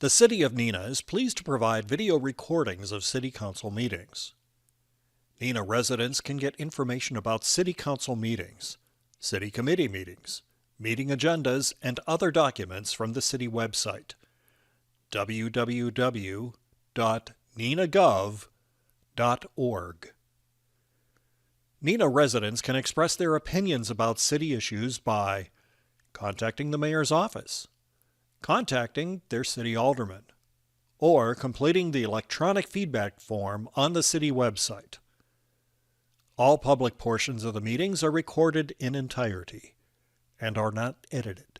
The City of Neenah is pleased to provide video recordings of City Council meetings. Neenah residents can get information about City Council meetings, City Committee meetings, meeting agendas, and other documents from the City website, www.neenahgov.org. Neenah residents can express their opinions about city issues by contacting the mayor's office, contacting their city alderman, or completing the electronic feedback form on the city website. All public portions of the meetings are recorded in entirety and are not edited.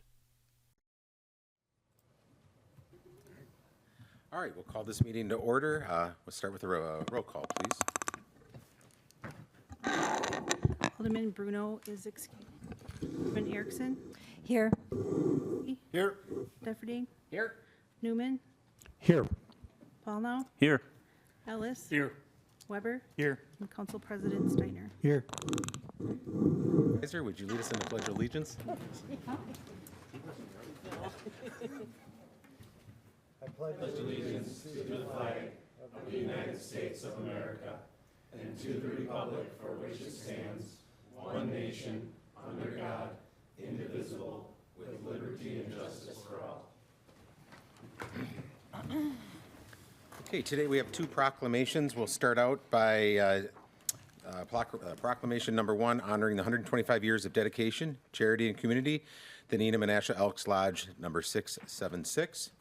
All right, we'll call this meeting to order. We'll start with a roll call, please. Alderman Bruno is excused. Alderman Erickson. Here. Here. Defferding. Here. Newman. Here. Paulnow. Here. Ellis. Here. Weber. Here. And Council President Steiner. Here. Kaiser, would you lead us in the Pledge of Allegiance? I pledge allegiance to the flag of the United States of America and to the republic for which it stands, one nation, under God, indivisible, with liberty and justice for all. Okay, today we have two proclamations. We'll start out by proclamation number 1, honoring the 125 years of dedication, charity, and community, the Neenah Menasha Elks Lodge number 676.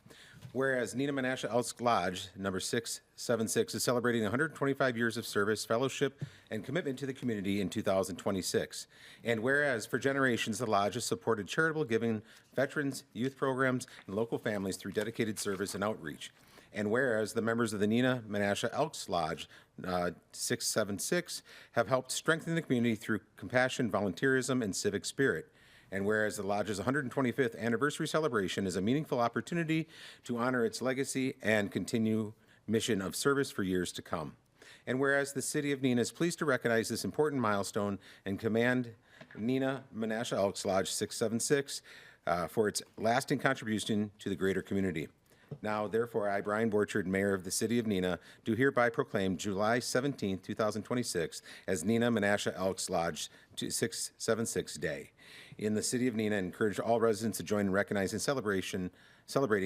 Whereas Neenah Menasha Elks Lodge number 676 is celebrating 125 years of service, fellowship, and commitment to the community in 2026. And whereas for generations the Lodge has supported charitable giving, veterans, youth programs, and local families through dedicated service and outreach. And whereas the members of the Neenah Menasha Elks Lodge 676 have helped strengthen the community through compassion, volunteerism, and civic spirit. And whereas the Lodge's 125th anniversary celebration is a meaningful opportunity to honor its legacy and continue mission of service for years to come. And whereas the City of Neenah is pleased to recognize this important milestone and commend Neenah Menasha Elks Lodge 676 for its lasting contribution to the greater community. Now, therefore, I, Brian Borchard, Mayor of the City of Neenah, do hereby proclaim July 17, 2026 as Neenah Menasha Elks Lodge 676 Day in the City of Neenah, and encourage all residents to join in recognizing celebrating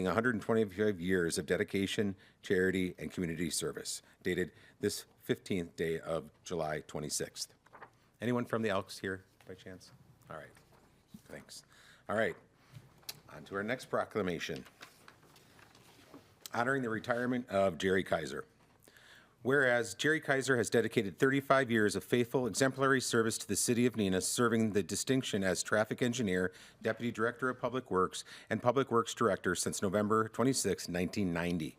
125 years of dedication, charity, and community service, dated this 15th day of July 26th. Anyone from the Elks here by chance? All right, thanks. All right, on to our next proclamation. Honoring the retirement of Jerry Kaiser. Whereas Jerry Kaiser has dedicated 35 years of faithful, exemplary service to the City of Neenah, serving the distinction as Traffic Engineer, Deputy Director of Public Works, and Public Works Director since November 26, 1990.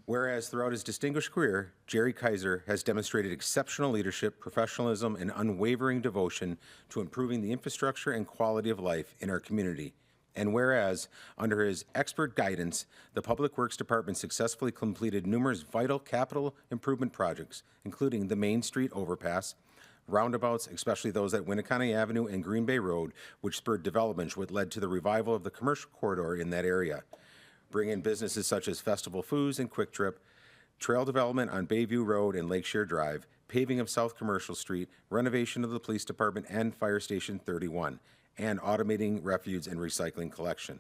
Whereas throughout his distinguished career, Jerry Kaiser has demonstrated exceptional leadership, professionalism, and unwavering devotion to improving the infrastructure and quality of life in our community. And whereas, under his expert guidance, the Public Works Department successfully completed numerous vital capital improvement projects, including the Main Street overpass, roundabouts, especially those at Winneconne Avenue and Green Bay Road, which spurred development, which led to the revival of the commercial corridor in that area. Bring in businesses such as Festival Foods and Quick Trip, trail development on Bayview Road and Lakeshore Drive, paving of South Commercial Street, renovation of the Police Department and Fire Station 31, and automating refuse and recycling collection.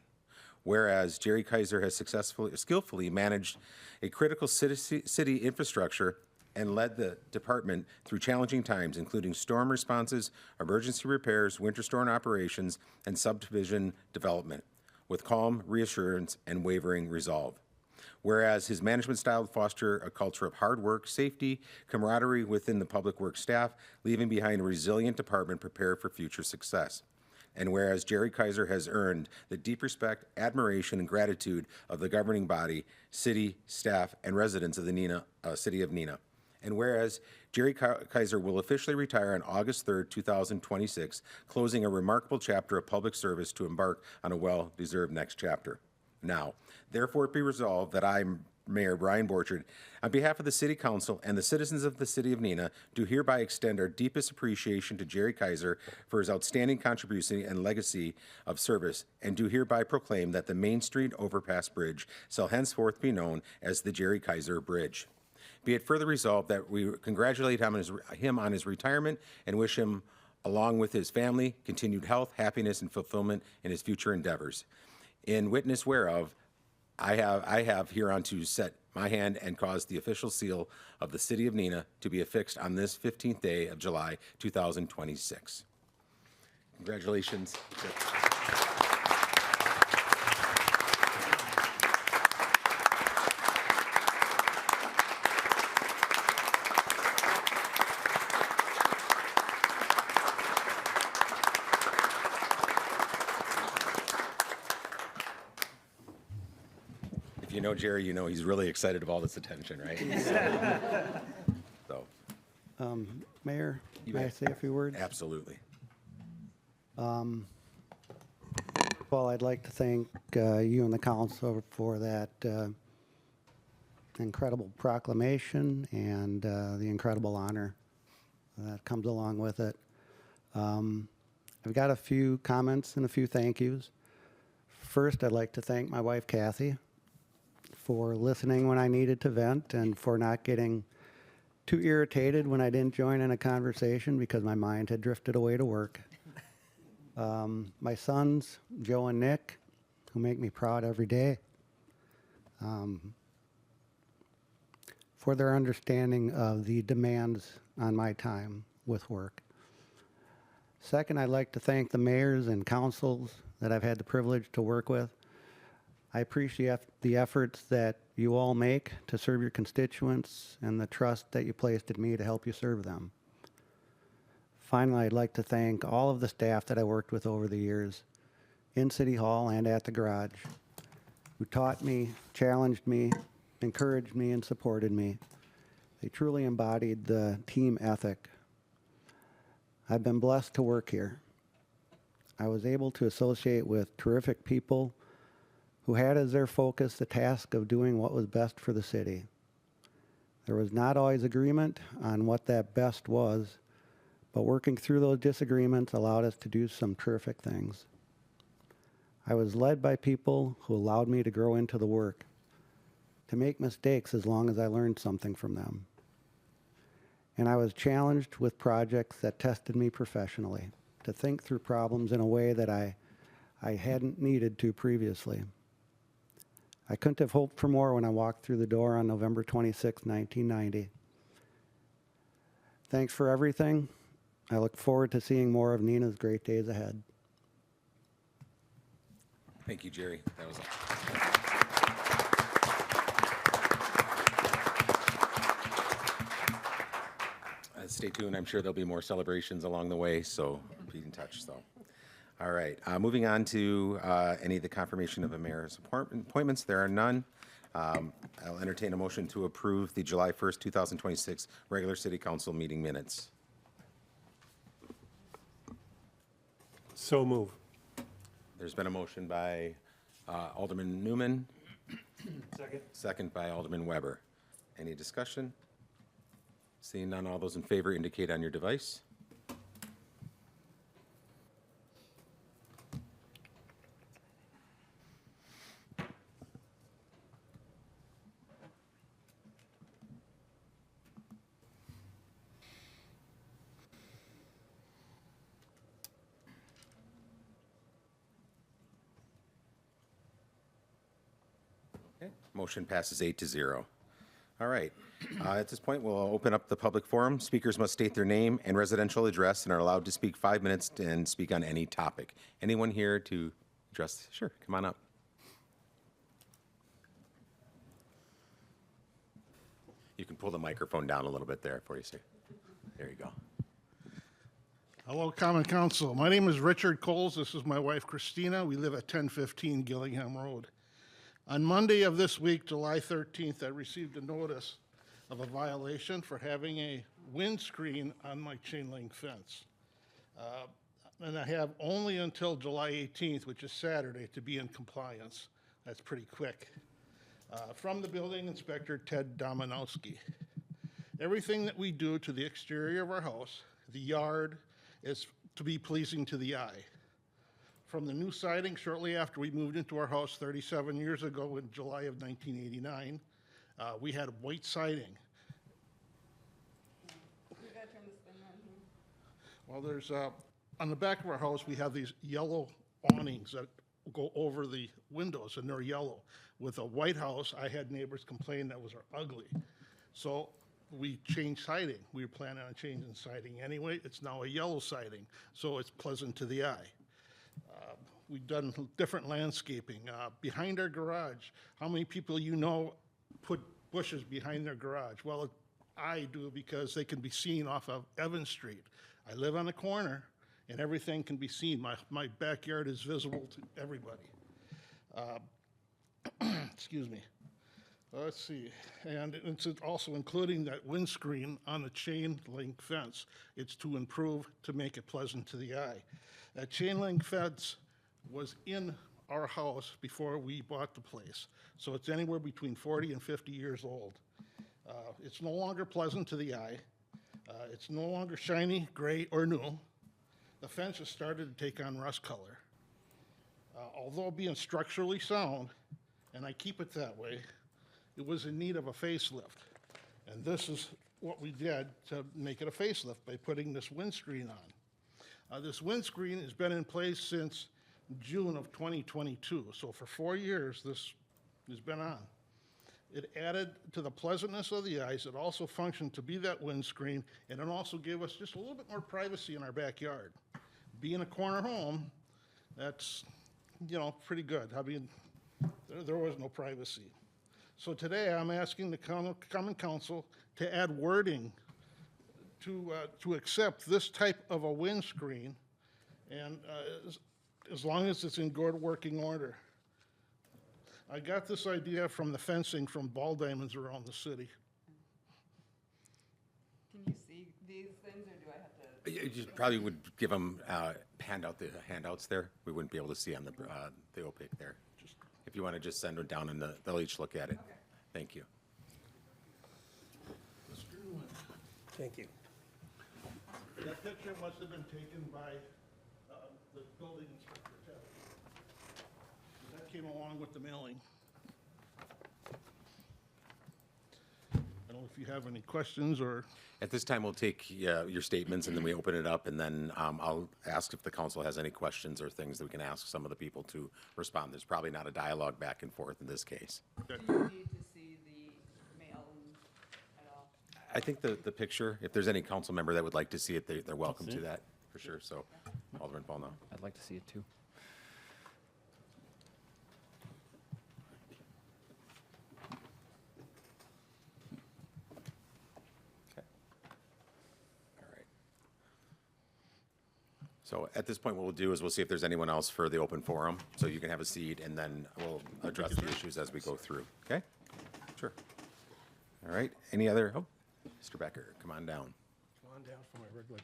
Whereas Jerry Kaiser has skillfully managed a critical city infrastructure and led the department through challenging times, including storm responses, emergency repairs, winter storm operations, and subdivision development, with calm reassurance and wavering resolve. Whereas his management style foster a culture of hard work, safety, camaraderie within the public works staff, leaving behind a resilient department prepared for future success. And whereas Jerry Kaiser has earned the deep respect, admiration, and gratitude of the governing body, city, staff, and residents of the City of Neenah. And whereas Jerry Kaiser will officially retire on August 3rd, 2026, closing a remarkable chapter of public service to embark on a well-deserved next chapter. Now, therefore it be resolved that I, Mayor Brian Borchard, on behalf of the City Council and the citizens of the City of Neenah, do hereby extend our deepest appreciation to Jerry Kaiser for his outstanding contribution and legacy of service, and do hereby proclaim that the Main Street Overpass Bridge shall henceforth be known as the Jerry Kaiser Bridge. Be it further resolved that we congratulate him on his retirement and wish him, along with his family, continued health, happiness, and fulfillment in his future endeavors. In witness whereof, I have hereunto set my hand and caused the official seal of the City of Neenah to be affixed on this 15th day of July, 2026. Congratulations. If you know Jerry, you know he's really excited about all this attention, right? So, Mayor, You may I bet. say a few words? absolutely. Well, I'd like to thank you and the council for that incredible proclamation and the incredible honor that comes along with it. I've got a few comments and a few thank yous. First, I'd like to thank my wife, Kathy, for listening when I needed to vent and for not getting too irritated when I didn't join in a conversation because my mind had drifted away to work. My sons, Joe and Nick, who make me proud every day, for their understanding of the demands on my time with work. Second, I'd like to thank the mayors and councils that I've had the privilege to work with. I appreciate the efforts that you all make to serve your constituents and the trust that you placed in me to help you serve them. Finally, I'd like to thank all of the staff that I worked with over the years in City Hall and at the garage, who taught me, challenged me, encouraged me, and supported me. They truly embodied the team ethic. I've been blessed to work here. I was able to associate with terrific people who had as their focus the task of doing what was best for the city. There was not always agreement on what that best was, but working through those disagreements allowed us to do some terrific things. I was led by people who allowed me to grow into the work, to make mistakes as long as I learned something from them. And I was challenged with projects that tested me professionally, to think through problems in a way that I hadn't needed to previously. I couldn't have hoped for more when I walked through the door on November 26, 1990. Thanks for everything. I look forward to seeing more of Neenah's great days ahead. Thank you, Jerry. That was stay tuned. I'm sure there'll be more celebrations along the way, so be in touch. So, all right. Moving on to any of the confirmation of the mayor's appointments. There are none. I'll entertain a motion to approve the July 1st, 2026 regular city council meeting minutes. So move. There's been a motion by Alderman Newman, Second. second by Alderman Weber. Any discussion? Seeing none, all those in favor indicate on your device. Okay, motion passes 8-0. All right. At this point, we'll open up the public forum. Speakers must state their name and residential address and are allowed to speak 5 minutes and speak on any topic. Anyone here to address? Sure, come on up. You can pull the microphone down a little bit there for you, sir. There you go. Hello, Common Council. My name is Richard Coles. This is my wife, Christina. We live at 1015 Gillingham Road. On Monday of this week, July 13th, I received a notice of a violation for having a windscreen on my chain link fence. And I have only until July 18th, which is Saturday, to be in compliance. That's pretty quick. From the building inspector, Ted Dominowski. Everything that we do to the exterior of our house, the yard, is to be pleasing to the eye. From the new siding shortly after we moved into our house 37 years ago in July of 1989, we had white siding. Well, there's, on the back of our house, we have these yellow awnings that go over the windows, and they're yellow. With a white house, I had neighbors complain that was ugly. So we changed siding. We were planning on changing siding anyway. It's now a yellow siding, so it's pleasant to the eye. We've done different landscaping. Behind our garage, how many people you know put bushes behind their garage? Well, I do, because they can be seen off of Evans Street. I live on the corner, and everything can be seen. My backyard is visible to everybody. Excuse me. Let's see, and it's also including that windscreen on the chain link fence. It's to improve, to make it pleasant to the eye. That chain link fence was in our house before we bought the place. So it's anywhere between 40 and 50 years old. It's no longer pleasant to the eye. It's no longer shiny, gray, or new. The fence has started to take on rust color. Although being structurally sound, and I keep it that way, it was in need of a facelift. And this is what we did to make it a facelift, by putting this windscreen on. This windscreen has been in place since June of 2022. So for 4 years, this has been on. It added to the pleasantness of the eyes. It also functioned to be that windscreen, and it also gave us just a little bit more privacy in our backyard. Being a corner home, that's, pretty good. I mean, there was no privacy. So today, I'm asking the common council to add wording to accept this type of a windscreen, and as long as it's in good working order. I got this idea from the fencing from ball diamonds around the city. Can you see these things, or do I have to? You probably would give them the handouts there. We wouldn't be able to see on the opaque there. If you want to just send it down, and they'll each look at it. Okay. Thank you. Thank you. That picture must have been taken by the building inspector, Ted. That came along with the mailing. I don't know if you have any questions or. At this time, we'll take your statements, and then we open it up, and then I'll ask if the council has any questions or things that we can ask some of the people to respond. There's probably not a dialogue back and forth in this case. Do you need to see the mail at all? I think the picture, if there's any council member that would like to see it, they're welcome to that, for sure. So, Alderman Paul now. I'd like to see it too. Okay. All right. So at this point, what we'll do is we'll see if there's anyone else for the open forum, so you can have a seat, and then we'll address the issues as we go through. Okay? Sure. All right. Any other? Oh, Mr. Becker, come on down. Come on down for my regular.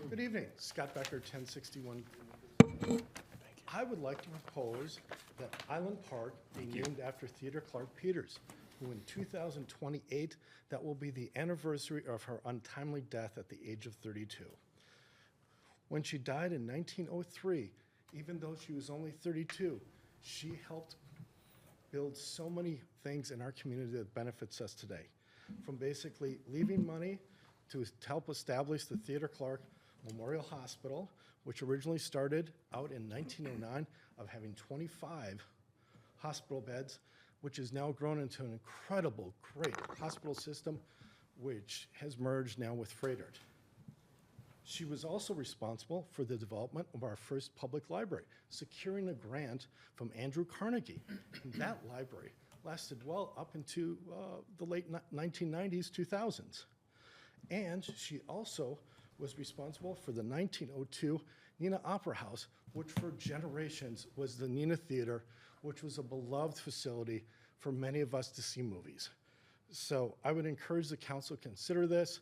Good evening, Scott Becker, 1061. I would like to propose that Island Park be named after Theodore Clark Peters, who in 2028, that will be the anniversary of her untimely death at the age of 32. When she died in 1903, even though she was only 32, she helped build so many things in our community that benefits us today. From basically leaving money to help establish the Theodore Clark Memorial Hospital, which originally started out in 1909 of having 25 hospital beds, which has now grown into an incredible, great hospital system, which has merged now with Freighter. She was also responsible for the development of our first public library, securing a grant from Andrew Carnegie. And that library lasted well up into the late 1990s, 2000s. And she also was responsible for the 1902 Neenah Opera House, which for generations was the Neenah Theater, which was a beloved facility for many of us to see movies. So I would encourage the council to consider this.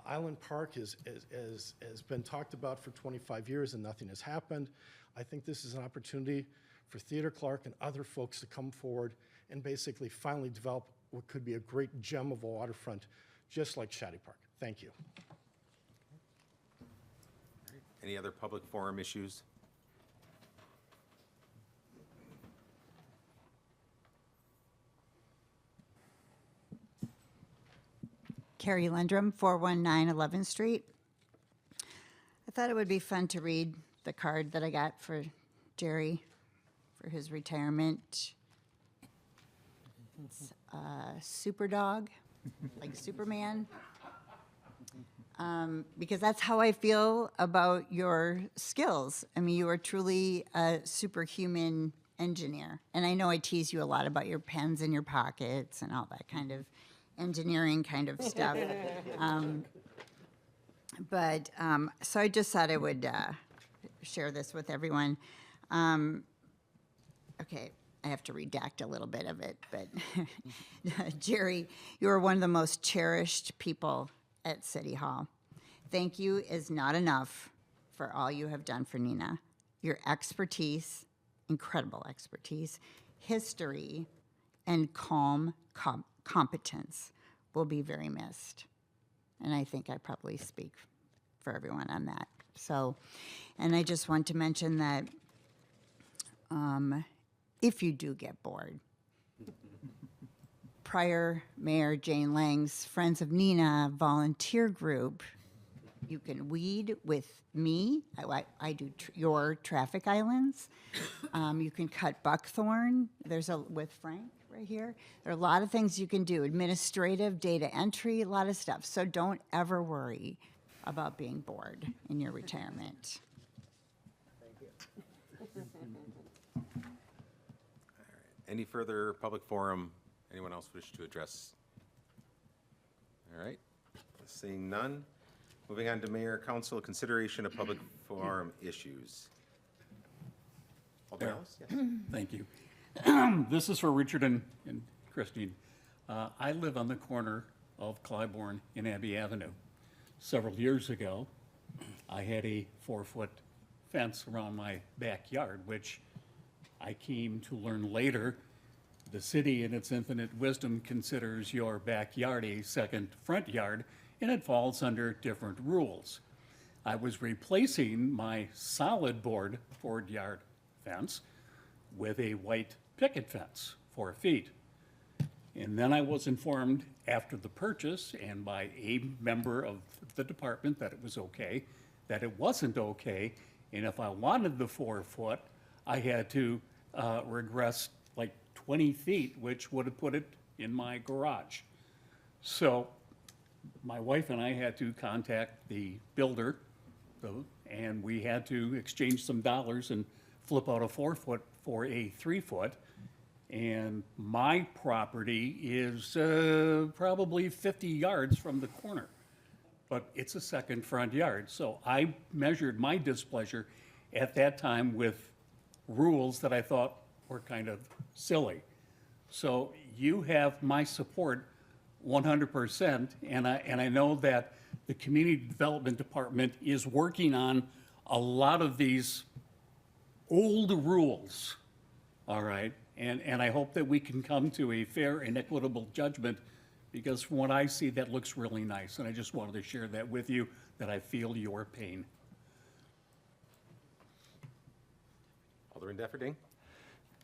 Island Park has been talked about for 25 years and nothing has happened. I think this is an opportunity for Theodore Clark and other folks to come forward and basically finally develop what could be a great gem of a waterfront, just like Shaddy Park. Thank you. Any other public forum issues? Carrie Lendrum, 419 11th Street. I thought it would be fun to read the card that I got for Jerry for his retirement. It's super dog, like Superman. Because that's how I feel about your skills. I mean, you are truly a superhuman engineer. And I know I tease you a lot about your pens in your pockets and all that kind of engineering kind of stuff. So I just thought I would share this with everyone. Okay, I have to redact a little bit of it, but Jerry, you are one of the most cherished people at City Hall. Thank you is not enough for all you have done for Neenah. Your expertise, incredible expertise, history, and calm competence will be very missed. And I think I probably speak for everyone on that. So, and I just want to mention that if you do get bored, prior Mayor Jane Lang's Friends of Neenah volunteer group, you can weed with me. I do your traffic islands. You can cut buckthorn. With Frank right here. There are a lot of things you can do. Administrative, data entry, a lot of stuff. So don't ever worry about being bored in your retirement. Any further public forum? Anyone else wish to address? All right, seeing none. Moving on to Mayor Council, consideration of public forum issues. Alderman Ellis? Yes. Thank you. This is for Richard and Christine. I live on the corner of Clybourne and Abbey Avenue. Several years ago, I had a 4-foot fence around my backyard, which I came to learn later. The city, in its infinite wisdom, considers your backyard a second front yard, and it falls under different rules. I was replacing my solid board forward yard fence with a white picket fence, 4 feet. And then I was informed after the purchase and by a member of the department that it was okay, that it wasn't okay, and if I wanted the 4 foot, I had to regress like 20 feet, which would have put it in my garage. So my wife and I had to contact the builder, and we had to exchange some dollars and flip out a 4 foot for a 3 foot. And my property is probably 50 yards from the corner, but it's a second front yard. So I measured my displeasure at that time with rules that I thought were kind of silly. So you have my support 100%, and I know that the Community Development Department is working on a lot of these old rules, all right? And I hope that we can come to a fair and equitable judgment, because from what I see, that looks really nice. And I just wanted to share that with you, that I feel your pain. Alderman Defferding?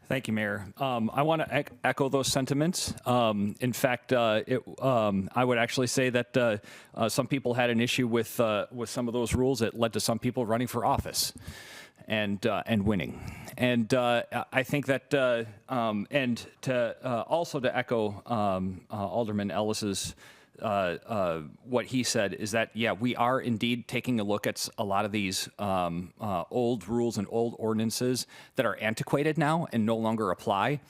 Thank you, Mayor. I want to echo those sentiments. In fact, I would actually say that some people had an issue with some of those rules that led to some people running for office and winning. And I think that, and to also to echo Alderman Ellis's what he said is that, yeah, we are indeed taking a look at a lot of these old rules and old ordinances that are antiquated now and no longer apply.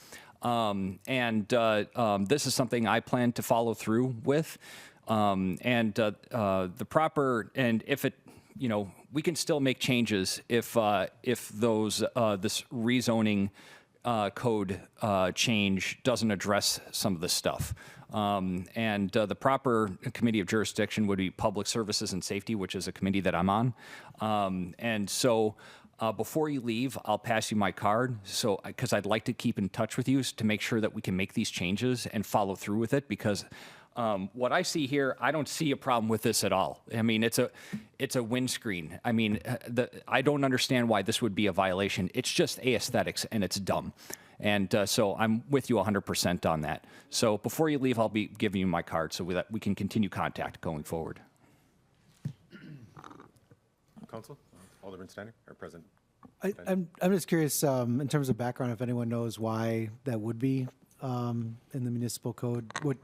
This is something I plan to follow through with. The proper, and if it, you know, we can still make changes if those this rezoning code change doesn't address some of this stuff. The proper committee of jurisdiction would be Public Services and Safety, which is a committee that I'm on. Before you leave, I'll pass you my card, so because I'd like to keep in touch with you to make sure that we can make these changes and follow through with it. Because what I see here, I don't see a problem with this at all. I mean, it's a windscreen. I mean, I don't understand why this would be a violation. It's just aesthetics, and it's dumb. And so I'm with you 100% on that. So before you leave, I'll be giving you my card so that we can continue contact going forward. Council, Alderman Steiner, or President? I'm just curious, in terms of background, if anyone knows why that would be in the municipal code. What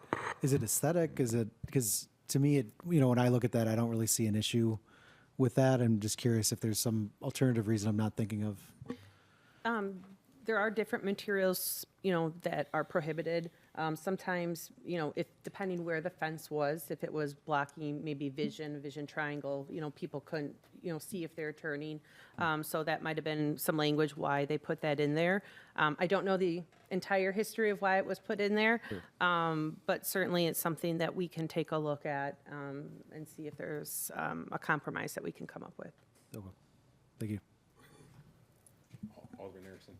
is it, aesthetic? Is it, because to me, when I look at that, I don't really see an issue with that. I'm just curious if there's some alternative reason I'm not thinking of. There are different materials, that are prohibited. Sometimes, if depending where the fence was, if it was blocking maybe vision triangle, people couldn't, see if they're turning. So that might have been some language why they put that in there. I don't know the entire history of why it was put in there, but certainly it's something that we can take a look at and see if there's a compromise that we can come up with. Okay. Thank you. Alderman Erickson.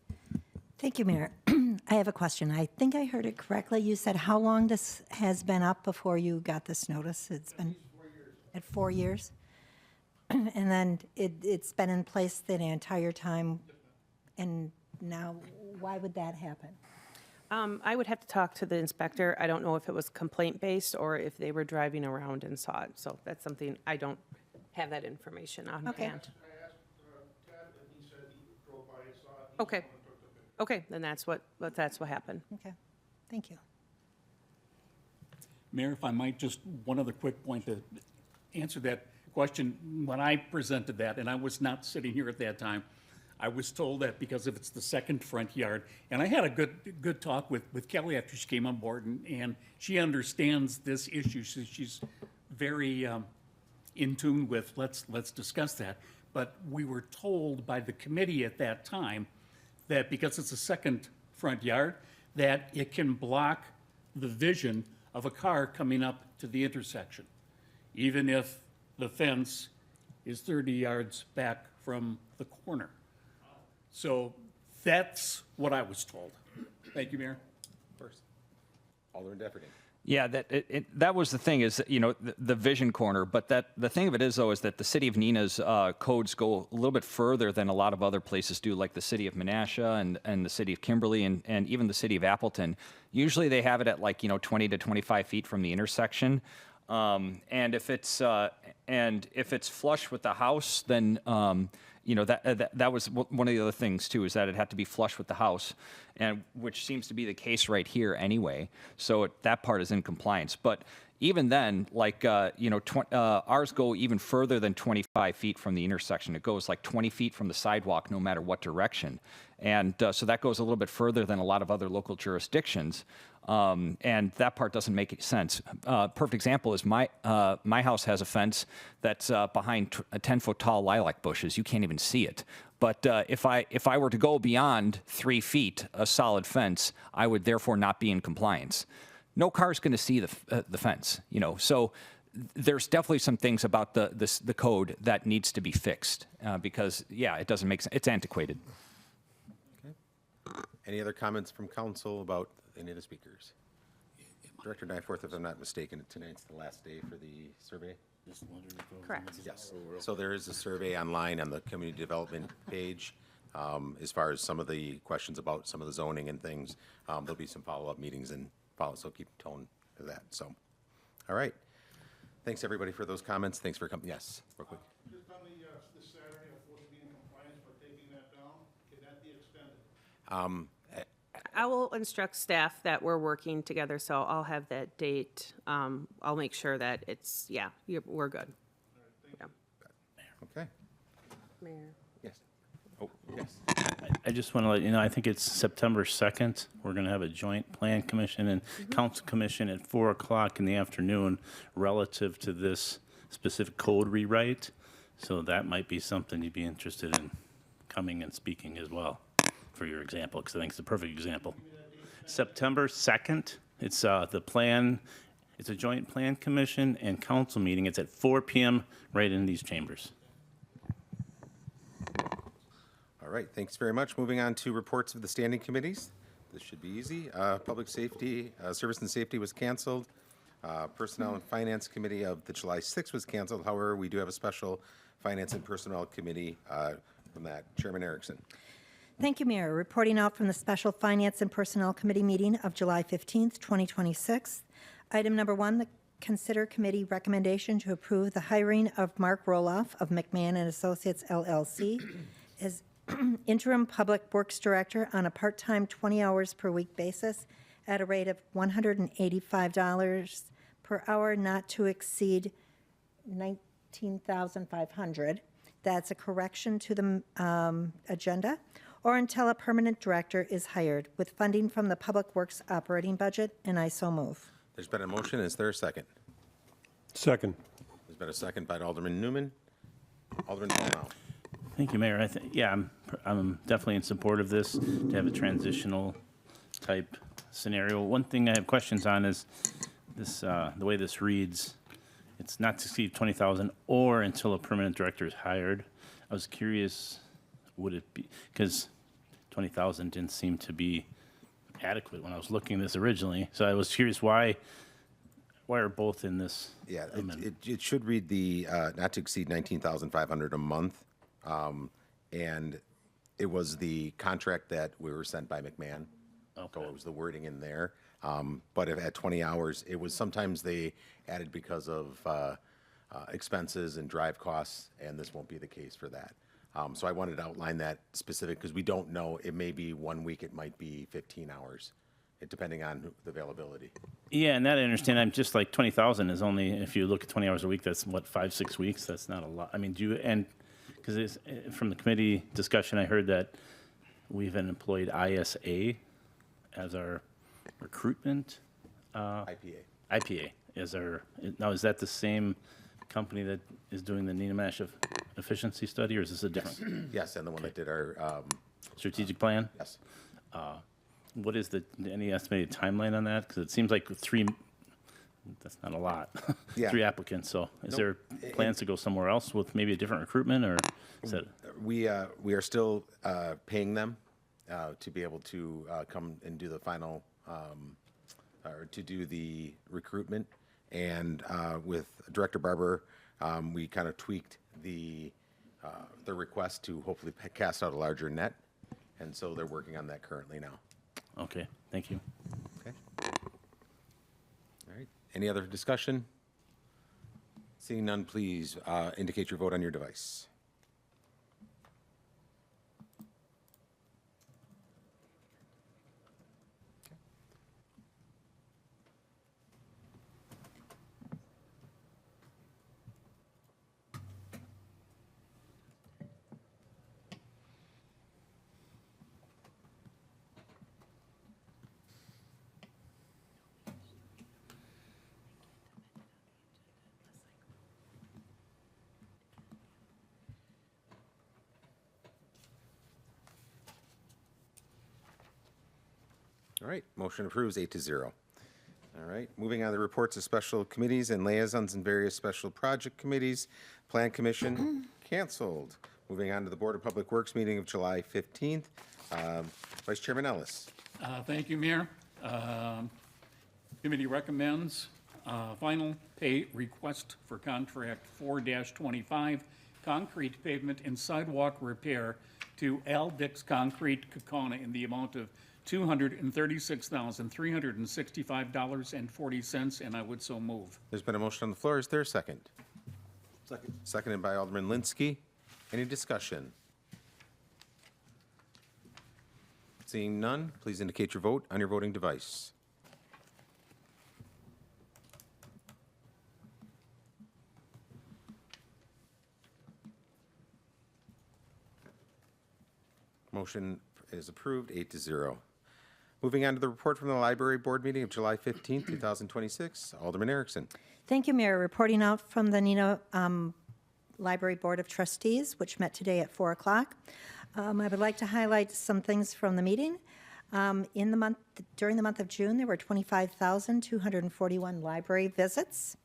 Thank you, Mayor. I have a question. I think I heard it correctly. You said how long this has been up before you got this notice? It's been 4 years. At 4 years? And then it's been in place the entire time, and now why would that happen? I would have to talk to the inspector. I don't know if it was complaint-based or if they were driving around and saw it. So that's something, I don't have that information on hand. I asked Ted, and he said he drove by and saw it. Okay. Okay, then that's what happened. Okay, thank you. Mayor, if I might, just one other quick point to answer that question. When I presented that, and I was not sitting here at that time, I was told that because if it's the second front yard, and I had a good talk with Kelly after she came on board, and she understands this issue. So she's very in tune with, let's discuss that. But we were told by the committee at that time that because it's a second front yard, that it can block the vision of a car coming up to the intersection, even if the fence is 30 yards back from the corner. So that's what I was told. Thank you, Mayor. First, Alderman Defferty. Yeah, that was the thing is, the vision corner. But the thing of it is, though, is that the city of Neenah's codes go a little bit further than a lot of other places do, like the city of Menasha and the city of Kimberly and even the city of Appleton. Usually they have it at 20 to 25 feet from the intersection. And if it's flush with the house, then that was one of the other things too, is that it had to be flush with the house, and which seems to be the case right here anyway. So that part is in compliance. But even then, ours go even further than 25 feet from the intersection. It goes 20 feet from the sidewalk, no matter what direction. And so that goes a little bit further than a lot of other local jurisdictions. And that part doesn't make sense. Perfect example is my house has a fence that's behind 10-foot tall lilac bushes. You can't even see it. But if I were to go beyond 3 feet, a solid fence, I would therefore not be in compliance. No car's going to see the fence, So there's definitely some things about the code that needs to be fixed because it doesn't make sense. It's antiquated. Okay. Any other comments from council about any of the speakers? Director Nyforth, if I'm not mistaken, tonight's the last day for the survey? Correct. Yes. So there is a survey online on the community development page. As far as some of the questions about some of the zoning and things, there'll be some follow-up meetings and so keep tone of that. So, all right. Thanks everybody for those comments. Thanks for coming. Yes, real quick. Just on this Saturday, I'm supposed to be in compliance by taking that down. Can that be extended? I will instruct staff that we're working together, so I'll have that date. I'll make sure that it's, we're good. Okay. Mayor. Yes. Oh, yes. I just want to let you know, I think it's September 2nd. We're going to have a joint plan commission and council commission at 4 o'clock in the afternoon relative to this specific code rewrite. So that might be something you'd be interested in coming and speaking as well for your example, because I think it's a perfect example. September 2nd, it's the plan, it's a joint plan commission and council meeting. It's at 4 p.m. right in these chambers. All right, thanks very much. Moving on to reports of the standing committees. This should be easy. Public Safety, Service and Safety was canceled. Personnel and Finance Committee of the July 6th was canceled. However, we do have a special Finance and Personnel Committee from that. Chairman Erickson. Thank you, Mayor. Reporting out from the Special Finance and Personnel Committee meeting of July 15th, 2026. Item number 1, the consider committee recommendation to approve the hiring of Mark Roloff of McMahon and Associates LLC as interim public works director on a part-time 20 hours per week basis at a rate of $185 per hour, not to exceed $19,500. That's a correction to the agenda, or until a permanent director is hired, with funding from the Public Works operating budget, and I so move. There's been a motion. Is there a second? Second. There's been a second by Alderman Newman. Alderman Paul. Thank you, Mayor. I'm definitely in support of this, to have a transitional type scenario. One thing I have questions on is this, the way this reads, it's not to exceed 20,000 or until a permanent director is hired. I was curious, would it be, because 20,000 didn't seem to be adequate when I was looking at this originally. So I was curious why are both in this? Yeah, it should read the not to exceed 19,500 a month. And it was the contract that we were sent by McMahon. Okay. So it was the wording in there. But if at 20 hours, it was sometimes they added because of expenses and drive costs, and this won't be the case for that. So I wanted to outline that specific because we don't know. It may be 1 week, it might be 15 hours, depending on the availability. Yeah, and that I understand. I'm just like 20,000 is only, if you look at 20 hours a week, that's what, 5-6 weeks? That's not a lot. I mean, because from the committee discussion, I heard that we've employed ISA as our recruitment. IPA as our, now is that the same company that is doing the Neenah efficiency study, or is this a different? Yes, and the one that did our strategic plan? Yes. What is any estimated timeline on that? Because it seems like 3, that's not a lot. Yeah. 3 applicants, so is there plans to go somewhere else with maybe a different recruitment, or is that? We are still paying them to be able to come and do the final, or to do the recruitment. And with Director Barber, we kind of tweaked the request to hopefully cast out a larger net. And so they're working on that currently now. Okay, thank you. Okay. All right. Any other discussion? Seeing none, please indicate your vote on your device. All right, motion approves 8-0. All right, moving on to the reports of special committees and liaisons and various special project committees. Plan Commission canceled. Moving on to the Board of Public Works meeting of July 15th. Vice Chairman Ellis. Thank you, Mayor. Committee recommends final pay request for contract 4-25, concrete pavement and sidewalk repair to Al Dix Concrete, Kokona, in the amount of $236,365.40, and I would so move. There's been a motion on the floor. Is there a second? Second. Seconded by Alderman Linsky. Any discussion? Seeing none, please indicate your vote on your voting device. Motion is approved, 8-0. Moving on to the report from the Library Board meeting of July 15th, 2026. Alderman Erickson. Thank you, Mayor. Reporting out from the Neenah Library Board of Trustees, which met today at 4 o'clock. I would like to highlight some things from the meeting. During the month of June, there were 25,241 library visits.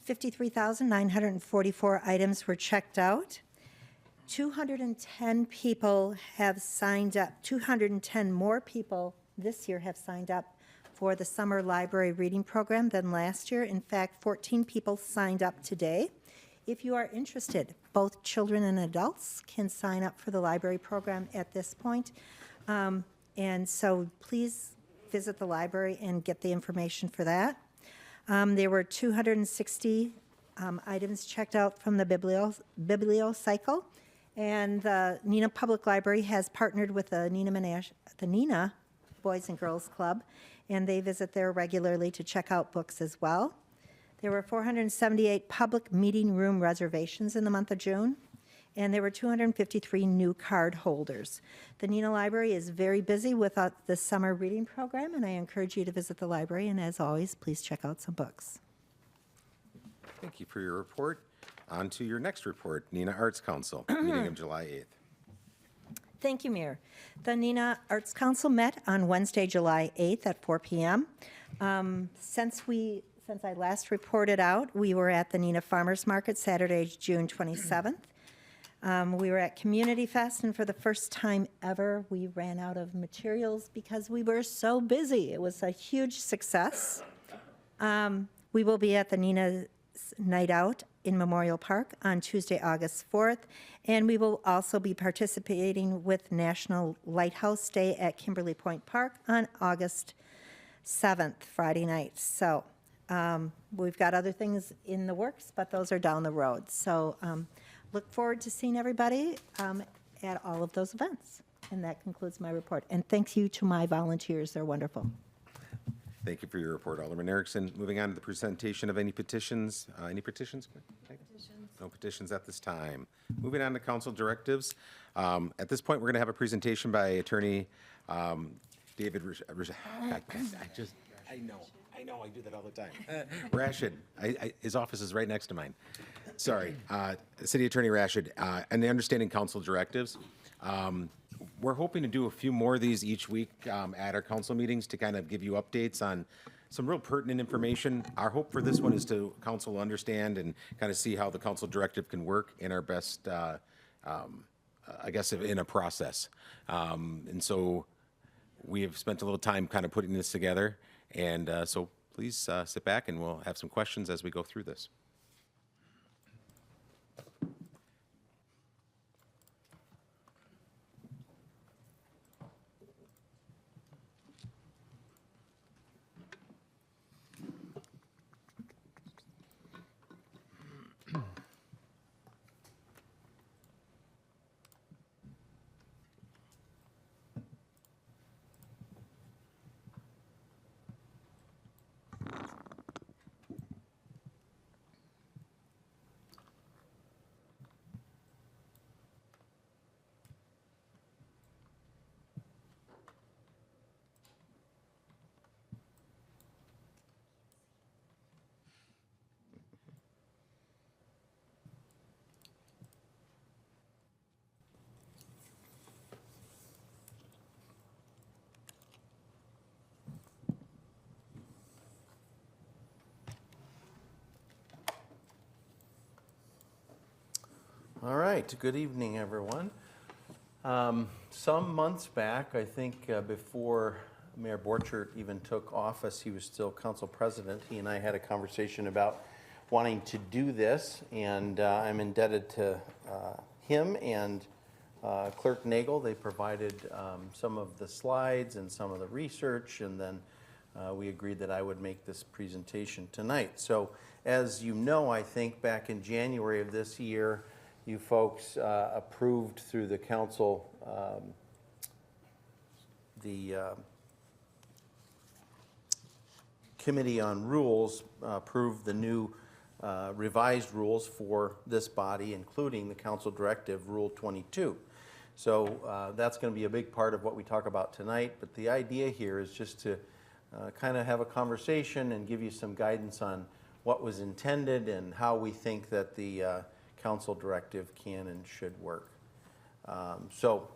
53,944 items were checked out. 210 people have signed up, 210 more people this year have signed up for the summer library reading program than last year. In fact, 14 people signed up today. If you are interested, both children and adults can sign up for the library program at this point. And so please visit the library and get the information for that. There were 260 items checked out from the biblio cycle, and the Neenah Public Library has partnered with the Neenah Boys and Girls Club, and they visit there regularly to check out books as well. There were 478 public meeting room reservations in the month of June, and there were 253 new card holders. The Neenah Library is very busy with the summer reading program, and I encourage you to visit the library, and as always, please check out some books. Thank you for your report. On to your next report, Neenah Arts Council, meeting of July 8th. Thank you, Mayor. The Neenah Arts Council met on Wednesday, July 8th at 4 p.m. Since I last reported out, we were at the Neenah Farmers Market Saturday, June 27th. We were at Community Fest, and for the first time ever, we ran out of materials because we were so busy. It was a huge success. We will be at the Neenah Night Out in Memorial Park on Tuesday, August 4th, and we will also be participating with National Lighthouse Day at Kimberly Point Park on August 7th, Friday night. So we've got other things in the works, but those are down the road. So look forward to seeing everybody at all of those events. And that concludes my report. And thank you to my volunteers. They're wonderful. Thank you for your report, Alderman Erickson. Moving on to the presentation of any petitions. Any petitions? No petitions at this time. Moving on to council directives. At this point, we're going to have a presentation by Attorney David I know, I do that all the time. Rashid, his office is right next to mine. Sorry, City Attorney Rashid, and the understanding council directives. We're hoping to do a few more of these each week at our council meetings to kind of give you updates on some real pertinent information. Our hope for this one is to council understand and kind of see how the council directive can work in our best, I guess, in a process. And so we have spent a little time kind of putting this together. And so please sit back and we'll have some questions as we go through this. All right, good evening, everyone. Some months back, I think before Mayor Borchert even took office, he was still council president. He and I had a conversation about wanting to do this, and I'm indebted to him and Clerk Nagel. They provided some of the slides and some of the research, and then we agreed that I would make this presentation tonight. So as you know, I think back in January of this year, you folks approved through the council the Committee on Rules approved the new revised rules for this body, including the council directive Rule 22. So that's going to be a big part of what we talk about tonight, but the idea here is just to kind of have a conversation and give you some guidance on what was intended and how we think that the council directive can and should work. So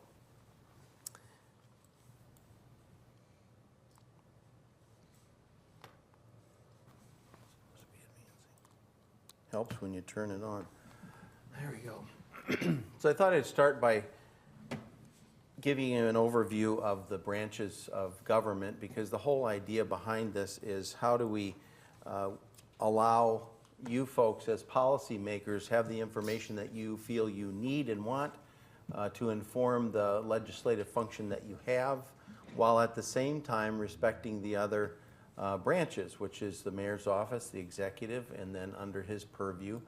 helps when you turn it on. There we go. So I thought I'd start by giving you an overview of the branches of government, because the whole idea behind this is how do we allow you folks as policymakers have the information that you feel you need and want to inform the legislative function that you have, while at the same time respecting the other branches, which is the mayor's office, the executive, and then under his purview,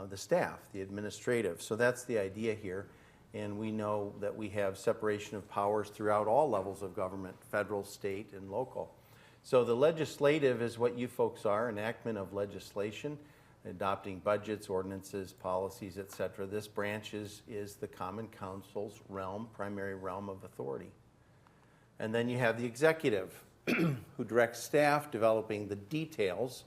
the staff, the administrative. So that's the idea here. And we know that we have separation of powers throughout all levels of government, federal, state, and local. So the legislative is what you folks are, enactment of legislation, adopting budgets, ordinances, policies, etc. This branch is the Common Council's realm, primary realm of authority. And then you have the executive, who directs staff, developing the details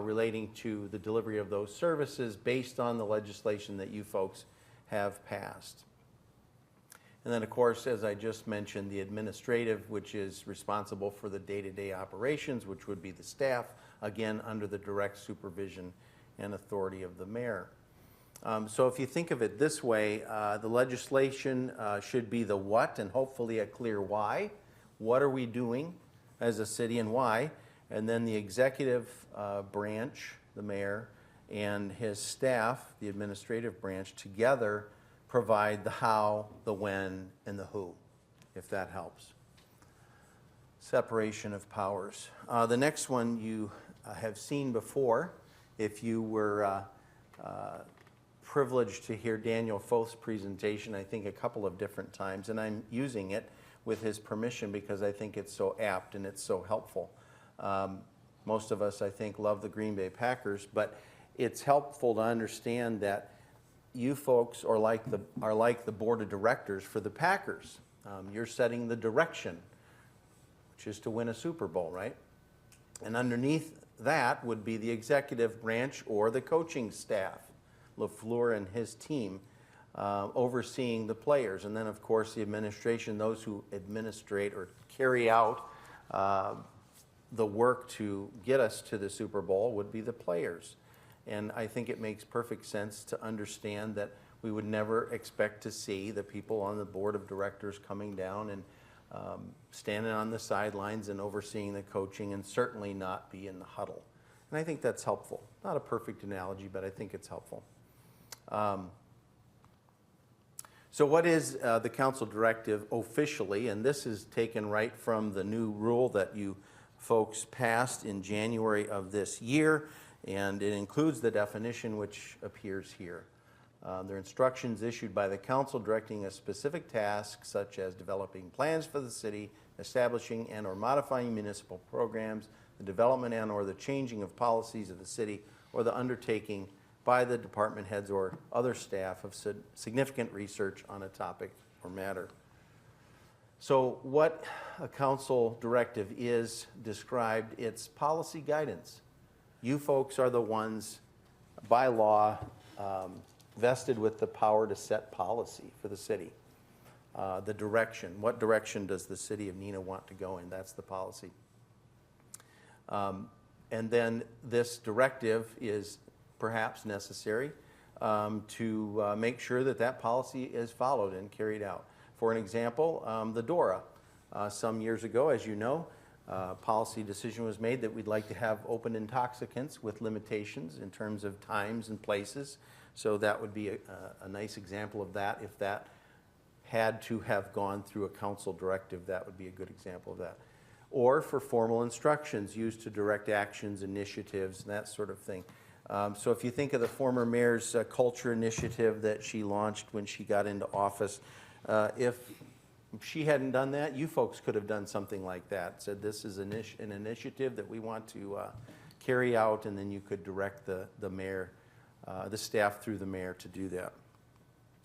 relating to the delivery of those services based on the legislation that you folks have passed. And then, of course, as I just mentioned, the administrative, which is responsible for the day-to-day operations, which would be the staff, again, under the direct supervision and authority of the mayor. So if you think of it this way, the legislation should be the what and hopefully a clear why. What are we doing as a city and why? And then the executive branch, the mayor, and his staff, the administrative branch, together provide the how, the when, and the who, if that helps. Separation of powers. The next one you have seen before. If you were privileged to hear Daniel Foth's presentation, I think a couple of different times, and I'm using it with his permission because I think it's so apt and it's so helpful. Most of us, I think, love the Green Bay Packers, but it's helpful to understand that you folks are like the board of directors for the Packers. You're setting the direction, which is to win a Super Bowl, right? And underneath that would be the executive branch or the coaching staff, LaFleur and his team, overseeing the players. And then, of course, the administration, those who administrate or carry out the work to get us to the Super Bowl would be the players. And I think it makes perfect sense to understand that we would never expect to see the people on the board of directors coming down and standing on the sidelines and overseeing the coaching, and certainly not be in the huddle. And I think that's helpful. Not a perfect analogy, but I think it's helpful. So what is the council directive officially? And this is taken right from the new rule that you folks passed in January of this year, and it includes the definition which appears here. They're instructions issued by the council directing a specific task, such as developing plans for the city, establishing and or modifying municipal programs, the development and or the changing of policies of the city, or the undertaking by the department heads or other staff of significant research on a topic or matter. So what a council directive is described, it's policy guidance. You folks are the ones, by law, vested with the power to set policy for the city. The direction, what direction does the city of Neenah want to go in? That's the policy. And then this directive is perhaps necessary to make sure that that policy is followed and carried out. For an example, the DORA. Some years ago, as you know, policy decision was made that we'd like to have open intoxicants with limitations in terms of times and places. So that would be a nice example of that. If that had to have gone through a council directive, that would be a good example of that. Or for formal instructions used to direct actions, initiatives, and that sort of thing. So if you think of the former mayor's culture initiative that she launched when she got into office, if she hadn't done that, you folks could have done something like that. Said this is an initiative that we want to carry out, and then you could direct the mayor, the staff through the mayor to do that.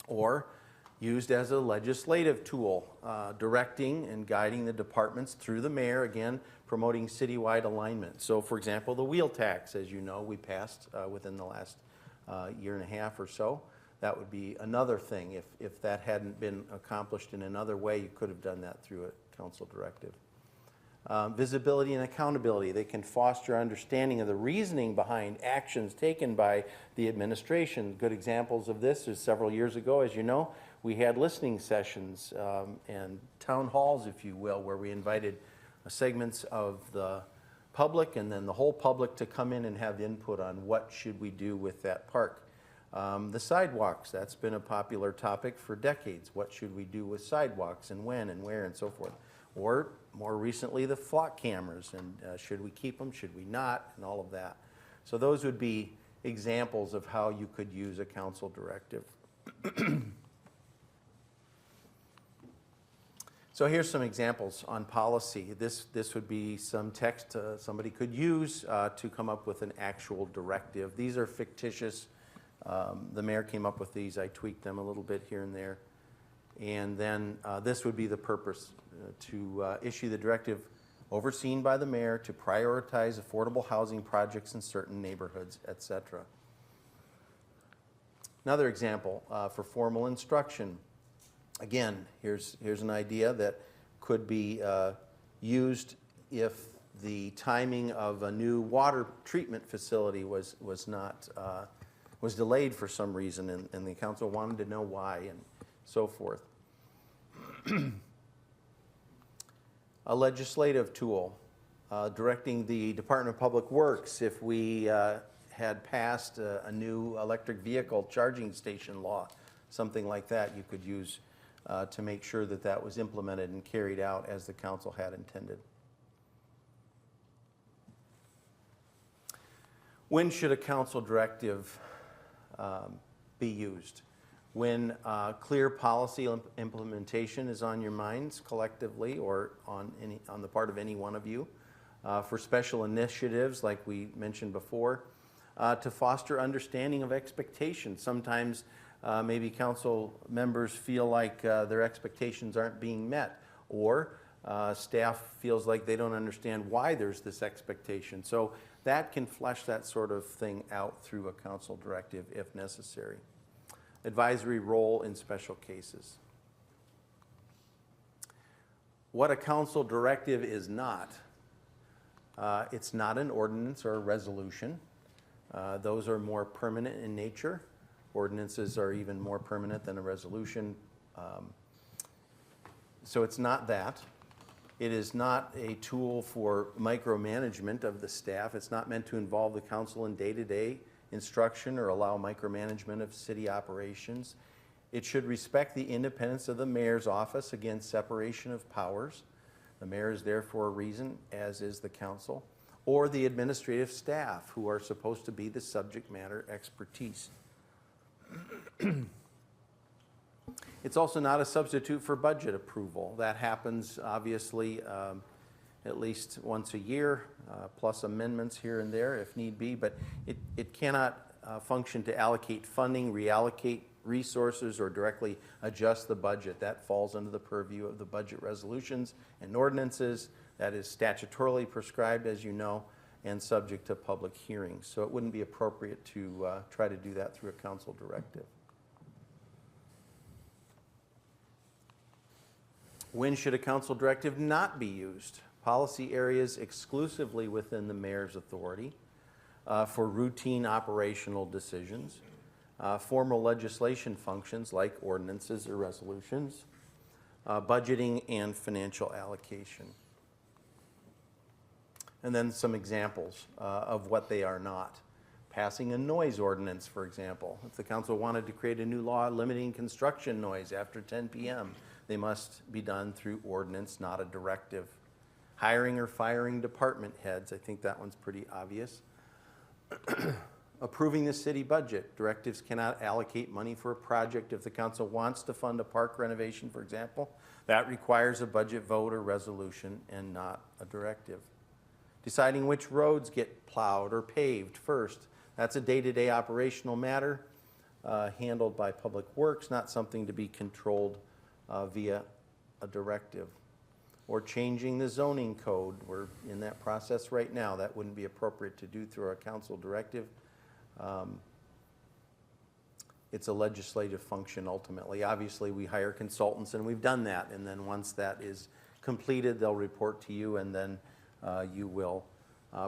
Or used as a legislative tool, directing and guiding the departments through the mayor, again, promoting citywide alignment. So for example, the wheel tax, as you know, we passed within the last year and a half or so. That would be another thing. If that hadn't been accomplished in another way, you could have done that through a council directive. Visibility and accountability. They can foster understanding of the reasoning behind actions taken by the administration. Good examples of this is several years ago, as you know, we had listening sessions and town halls, if you will, where we invited segments of the public and then the whole public to come in and have input on what should we do with that park. The sidewalks, that's been a popular topic for decades. What should we do with sidewalks and when and where and so forth? Or more recently, the flock cameras, and should we keep them, should we not, and all of that. So those would be examples of how you could use a council directive. So here's some examples on policy. This would be some text somebody could use to come up with an actual directive. These are fictitious. The mayor came up with these. I tweaked them a little bit here and there. And then this would be the purpose, to issue the directive overseen by the mayor to prioritize affordable housing projects in certain neighborhoods, etc. Another example for formal instruction. Again, here's an idea that could be used if the timing of a new water treatment facility was delayed for some reason, and the council wanted to know why and so forth. A legislative tool, directing the Department of Public Works if we had passed a new electric vehicle charging station law, something like that you could use to make sure that that was implemented and carried out as the council had intended. When should a council directive be used? When clear policy implementation is on your minds collectively or on the part of any one of you, for special initiatives like we mentioned before, to foster understanding of expectations. Sometimes maybe council members feel like their expectations aren't being met, or staff feels like they don't understand why there's this expectation. So that can flesh that sort of thing out through a council directive if necessary. Advisory role in special cases. What a council directive is not, it's not an ordinance or a resolution. Those are more permanent in nature. Ordinances are even more permanent than a resolution. So it's not that. It is not a tool for micromanagement of the staff. It's not meant to involve the council in day-to-day instruction or allow micromanagement of city operations. It should respect the independence of the mayor's office against separation of powers. The mayor is there for a reason, as is the council, or the administrative staff, who are supposed to be the subject matter expertise. It's also not a substitute for budget approval. That happens obviously at least once a year, plus amendments here and there if need be, but it cannot function to allocate funding, reallocate resources, or directly adjust the budget. That falls under the purview of the budget resolutions and ordinances. That is statutorily prescribed, as you know, and subject to public hearings. So it wouldn't be appropriate to try to do that through a council directive. When should a council directive not be used? Policy areas exclusively within the mayor's authority for routine operational decisions, formal legislation functions like ordinances or resolutions, budgeting and financial allocation. And then some examples of what they are not. Passing a noise ordinance, for example. If the council wanted to create a new law limiting construction noise after 10 p.m., they must be done through ordinance, not a directive. Hiring or firing department heads, I think that one's pretty obvious. Approving the city budget. Directives cannot allocate money for a project if the council wants to fund a park renovation, for example. That requires a budget vote or resolution and not a directive. Deciding which roads get plowed or paved first. That's a day-to-day operational matter handled by Public Works, not something to be controlled via a directive. Or changing the zoning code. We're in that process right now. That wouldn't be appropriate to do through a council directive. It's a legislative function ultimately. Obviously, we hire consultants, and we've done that. And then once that is completed, they'll report to you, and then you will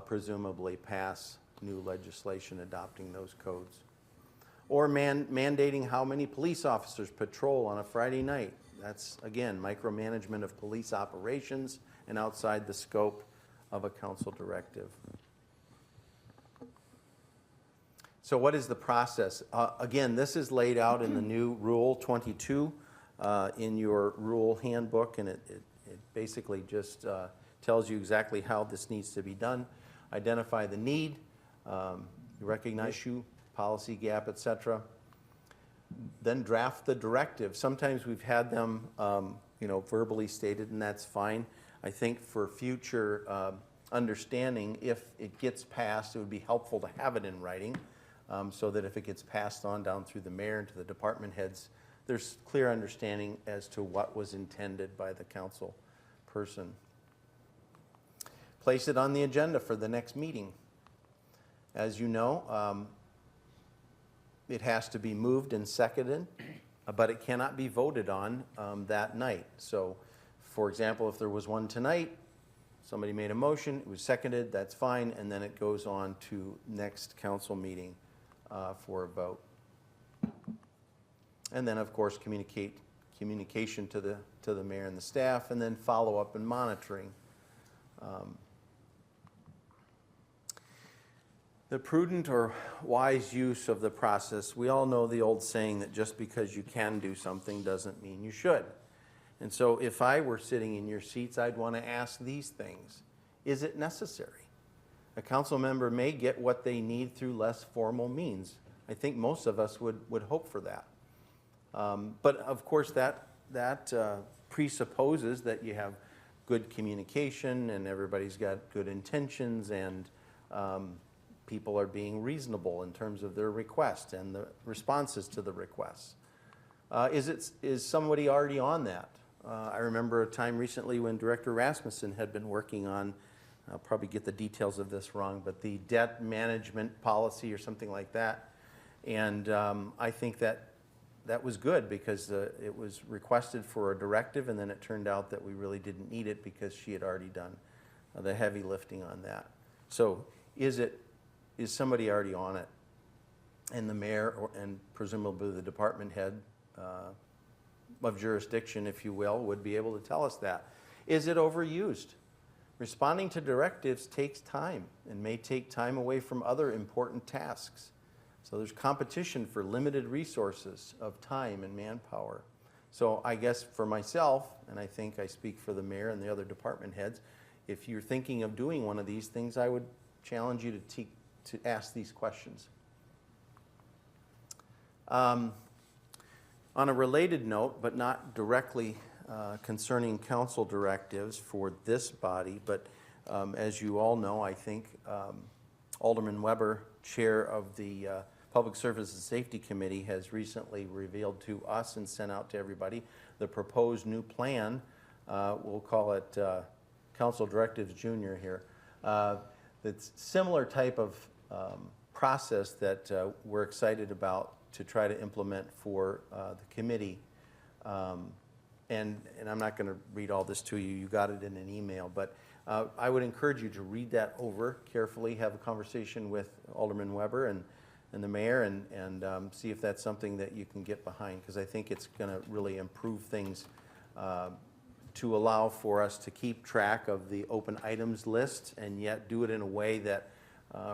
presumably pass new legislation adopting those codes. Or mandating how many police officers patrol on a Friday night. That's, again, micromanagement of police operations and outside the scope of a council directive. So what is the process? Again, this is laid out in the new Rule 22 in your rule handbook, and it basically just tells you exactly how this needs to be done. Identify the need, recognize issue, policy gap, etc. Then draft the directive. Sometimes we've had them verbally stated, and that's fine. I think for future understanding, if it gets passed, it would be helpful to have it in writing, so that if it gets passed on down through the mayor and to the department heads, there's clear understanding as to what was intended by the council person. Place it on the agenda for the next meeting. As you know, it has to be moved and seconded, but it cannot be voted on that night. So, for example, if there was one tonight, somebody made a motion, it was seconded, that's fine, and then it goes on to next council meeting for a vote. And then, of course, communication to the mayor and the staff, and then follow up and monitoring. The prudent or wise use of the process, we all know the old saying that just because you can do something doesn't mean you should. And so if I were sitting in your seats, I'd want to ask these things. Is it necessary? A council member may get what they need through less formal means. I think most of us would hope for that. But of course that presupposes that you have good communication and everybody's got good intentions, and people are being reasonable in terms of their request and the responses to the requests. Is somebody already on that? I remember a time recently when Director Rasmussen had been working on, I'll probably get the details of this wrong, but the debt management policy or something like that. And I think that was good because it was requested for a directive, and then it turned out that we really didn't need it because she had already done the heavy lifting on that. So is somebody already on it? And the mayor and presumably the department head of jurisdiction, if you will, would be able to tell us that. Is it overused? Responding to directives takes time and may take time away from other important tasks. So there's competition for limited resources of time and manpower. So I guess for myself, and I think I speak for the mayor and the other department heads, if you're thinking of doing one of these things, I would challenge you to ask these questions. On a related note, but not directly concerning council directives for this body, but as you all know, I think Alderman Weber, chair of the Public Service and Safety Committee, has recently revealed to us and sent out to everybody the proposed new plan. We'll call it Council Directives Junior here. That's similar type of process that we're excited about to try to implement for the committee. And I'm not going to read all this to you. You got it in an email. But I would encourage you to read that over carefully, have a conversation with Alderman Weber and the mayor, and see if that's something that you can get behind, because I think it's going to really improve things to allow for us to keep track of the open items list and yet do it in a way that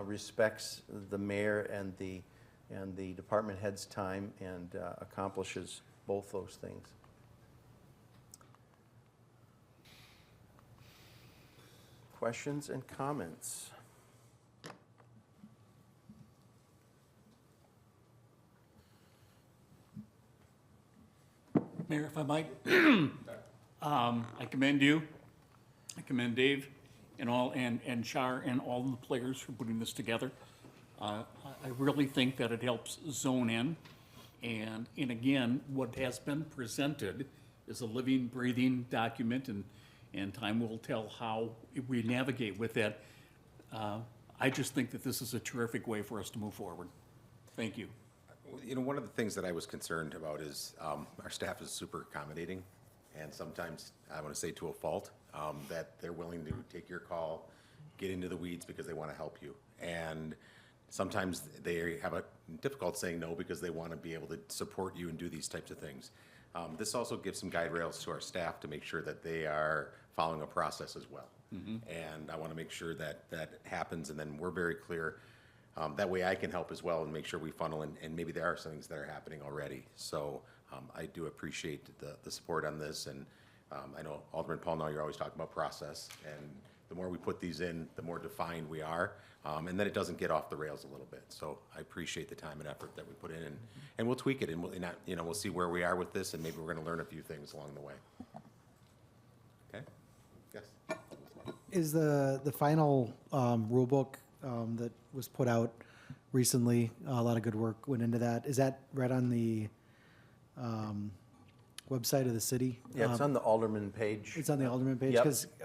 respects the mayor and the department head's time and accomplishes both those things. Questions and comments? Mayor, if I might, I commend you, I commend Dave and Shar and all the players for putting this together. I really think that it helps zone in, and again, what has been presented is a living, breathing document, and time will tell how we navigate with that. I just think that this is a terrific way for us to move forward. Thank you. You know, one of the things that I was concerned about is our staff is super accommodating, And sometimes, I want to say to a fault, that they're willing to take your call, get into the weeds because they want to help you. And sometimes they have a difficult saying no because they want to be able to support you and do these types of things. This also gives some guide rails to our staff to make sure that they are following a process as well. And I want to make sure that that happens, and then we're very clear. That way I can help as well and make sure we funnel, and maybe there are some things that are happening already. So I do appreciate the support on this, and I know Alderman Paul, now you're always talking about process, and the more we put these in, the more defined we are, and then it doesn't get off the rails a little bit. So I appreciate the time and effort that we put in, and we'll tweak it, and we'll see where we are with this, and maybe we're going to learn a few things along the way. Okay? Yes. Is the final rule book that was put out recently, a lot of good work went into that. Is that right on the website of the city? Yeah, it's on the Alderman page. It's on the Alderman page? Yep.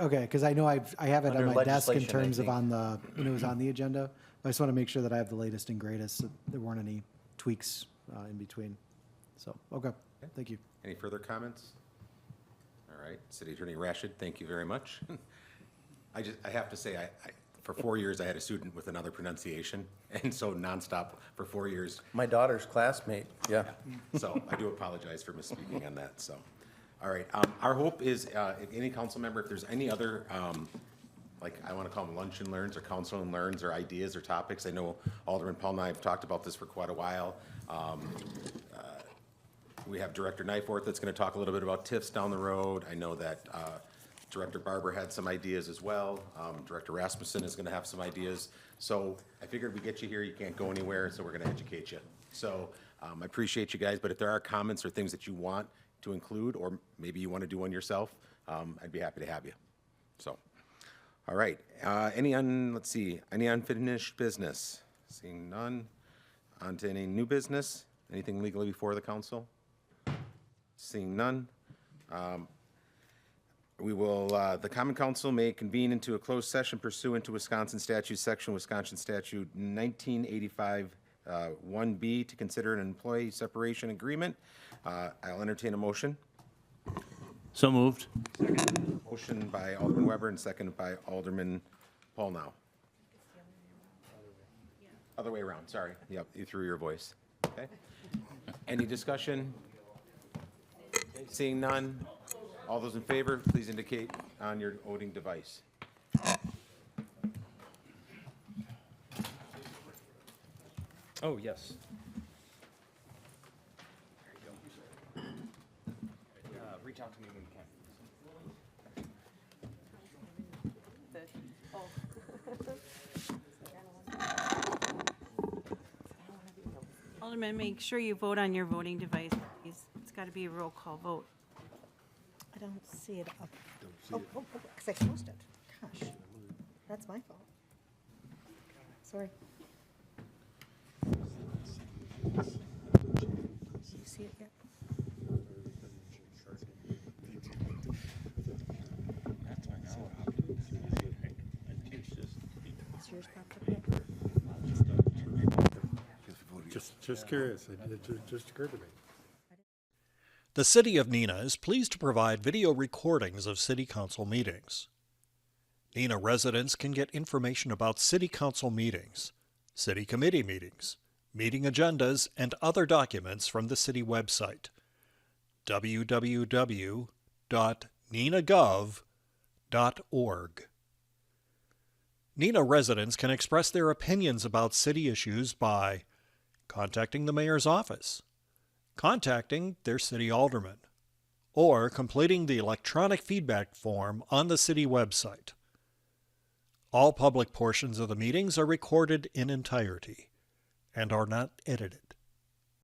Because I know I have it Under on my desk in legislation, I terms of think. when it was on the agenda. I just want to make sure that I have the latest and greatest, so there weren't any tweaks in between. So, okay, thank you. Any further comments? All right, City Attorney Rashid, thank you very much. I have to say, for 4 years, I had a student with another pronunciation, and so nonstop for 4 years. My daughter's classmate, yeah. So I do apologize for misspeaking on that, so. All right, our hope is, if any council member, if there's any other, like I want to call them lunch and learns or council and learns or ideas or topics. I know Alderman Paul and I have talked about this for quite a while. We have Director Nyforth that's going to talk a little bit about TIFs down the road. I know that Director Barber had some ideas as well. Director Rasmussen is going to have some ideas. So I figured we get you here, you can't go anywhere, so we're going to educate you. So I appreciate you guys, but if there are comments or things that you want to include, or maybe you want to do one yourself, I'd be happy to have you. So, all right. Any unfinished business? Seeing none. On to any new business? Anything legally before the council? Seeing none. We will, the Common Council may convene into a closed session pursuant to Wisconsin Statute Section 1985 1B to consider an employee separation agreement. I'll entertain a motion. So moved. Motion by Alderman Weber and seconded by Alderman Paul now. Other way around, sorry. Yep, you threw your voice. Okay. Any discussion? Seeing none. All those in favor, please indicate on your voting device. Oh, yes. Reach out to me when you can. Alderman, make sure you vote on your voting device, please. It's got to be a roll call vote. I don't see it up. Because I closed it. Gosh, that's my fault. Sorry. Do you see it yet? Is yours popped up yet? Just curious, it just occurred to me. The City of Neenah is pleased to provide video recordings of City Council meetings. Neenah residents can get information about City Council meetings, City Committee meetings, meeting agendas, and other documents from the City website, www.neenahgov.org. Neenah residents can express their opinions about city issues by contacting the mayor's office, contacting their city alderman, or completing the electronic feedback form on the city website. All public portions of the meetings are recorded in entirety and are not edited.